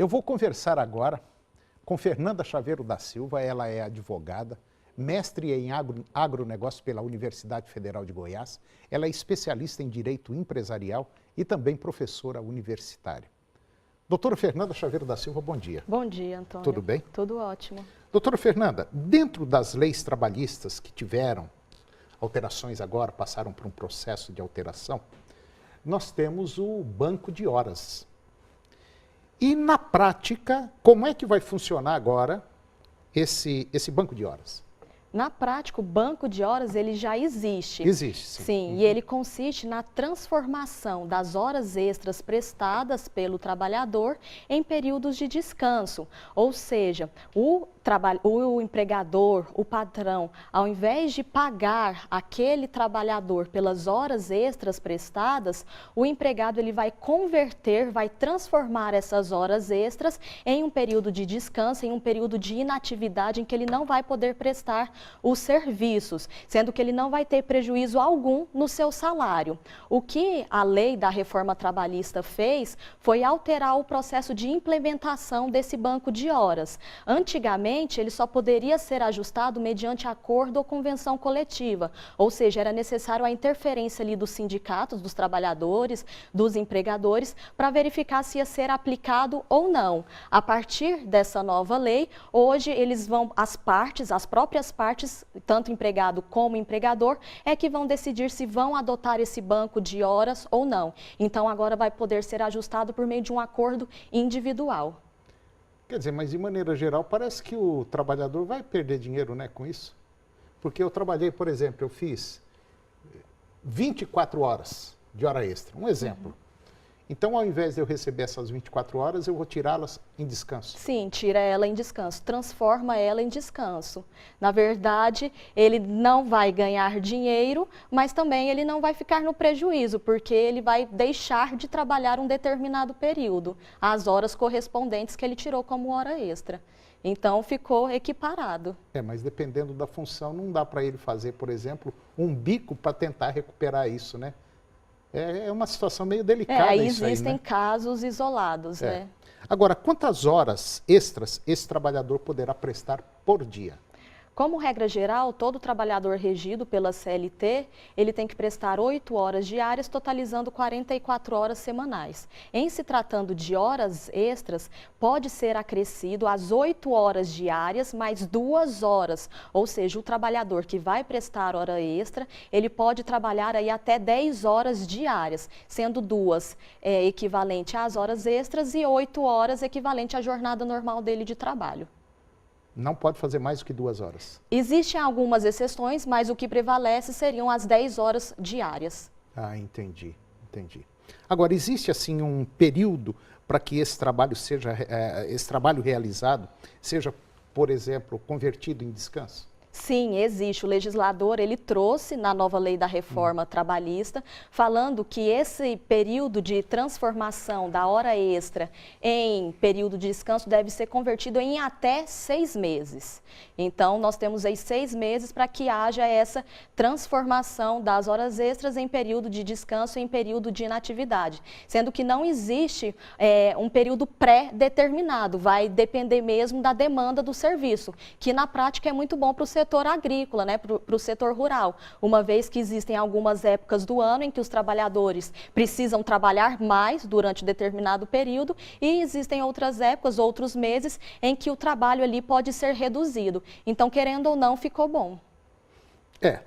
Eu vou conversar agora com Fernanda Chaveiro da Silva, ela é advogada, mestre em agronegócio pela Universidade Federal de Goiás, ela é especialista em direito empresarial e também professora universitária. Doutora Fernanda Chaveiro da Silva, bom dia. Bom dia, Antônio. Tudo bem? Tudo ótimo. Doutora Fernanda, dentro das leis trabalhistas que tiveram alterações agora, passaram por um processo de alteração, nós temos o banco de horas. E na prática, como é que vai funcionar agora esse banco de horas? Na prática, o banco de horas ele já existe. Existe, sim. Sim, e ele consiste na transformação das horas extras prestadas pelo trabalhador em períodos de descanso. Ou seja, o empregador, o patrão, ao invés de pagar aquele trabalhador pelas horas extras prestadas, o empregado ele vai converter, vai transformar essas horas extras em um período de descanso, em um período de inatividade em que ele não vai poder prestar os serviços, sendo que ele não vai ter prejuízo algum no seu salário. O que a lei da reforma trabalhista fez foi alterar o processo de implementação desse banco de horas. Antigamente, ele só poderia ser ajustado mediante acordo ou convenção coletiva, ou seja, era necessário a interferência ali dos sindicatos, dos trabalhadores, dos empregadores, para verificar se ia ser aplicado ou não. A partir dessa nova lei, hoje eles vão, as próprias partes, tanto empregado como empregador, é que vão decidir se vão adotar esse banco de horas ou não. Então agora vai poder ser ajustado por meio de um acordo individual. Quer dizer, mas de maneira geral, parece que o trabalhador vai perder dinheiro, né, com isso. Porque eu trabalhei, por exemplo, eu fiz 24 horas de hora extra, um exemplo. Então, ao invés de eu receber essas 24 horas, eu vou tirá-las em descanso. Sim, tira ela em descanso, transforma ela em descanso. Na verdade, ele não vai ganhar dinheiro, mas também ele não vai ficar no prejuízo, porque ele vai deixar de trabalhar um determinado período, as horas correspondentes que ele tirou como hora extra. Então, ficou equiparado. Mas dependendo da função, não dá para ele fazer, por exemplo, um bico para tentar recuperar isso, né? É uma situação meio delicada isso aí, né? Existem casos isolados, né? Agora, quantas horas extras esse trabalhador poderá prestar por dia? Como regra geral, todo trabalhador regido pela CLT, ele tem que prestar 8 horas diárias, totalizando 44 horas semanais. Em se tratando de horas extras, pode ser acrescido às 8 horas diárias mais 2 horas. Ou seja, o trabalhador que vai prestar hora extra, ele pode trabalhar aí até 10 horas diárias, sendo 2 equivalente às horas extras e 8 horas equivalente à jornada normal dele de trabalho. Não pode fazer mais do que 2 horas. Existem algumas exceções, mas o que prevalece seriam as 10 horas diárias. Ah, entendi. Agora, existe assim um período para que esse trabalho realizado seja, por exemplo, convertido em descanso? Sim, existe. O legislador, ele trouxe na nova lei da reforma trabalhista, falando que esse período de transformação da hora extra em período de descanso deve ser convertido em até 6 meses. Então, nós temos aí 6 meses para que haja essa transformação das horas extras em período de descanso e em período de inatividade. Sendo que não existe um período pré-determinado, vai depender mesmo da demanda do serviço, que na prática é muito bom para o setor agrícola, né, para o setor rural, uma vez que existem algumas épocas do ano em que os trabalhadores precisam trabalhar mais durante determinado período e existem outras épocas, outros meses, em que o trabalho ali pode ser reduzido. Então, querendo ou não, ficou bom.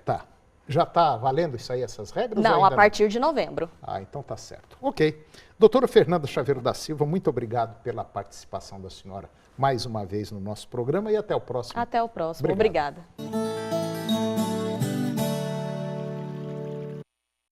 Tá. Já está valendo isso aí, essas regras? Não, a partir de novembro. Ah, então tá certo. Ok. Doutora Fernanda Chaveiro da Silva, muito obrigado pela participação da senhora mais uma vez no nosso programa e até o próximo. Até o próximo. Obrigado. Obrigada.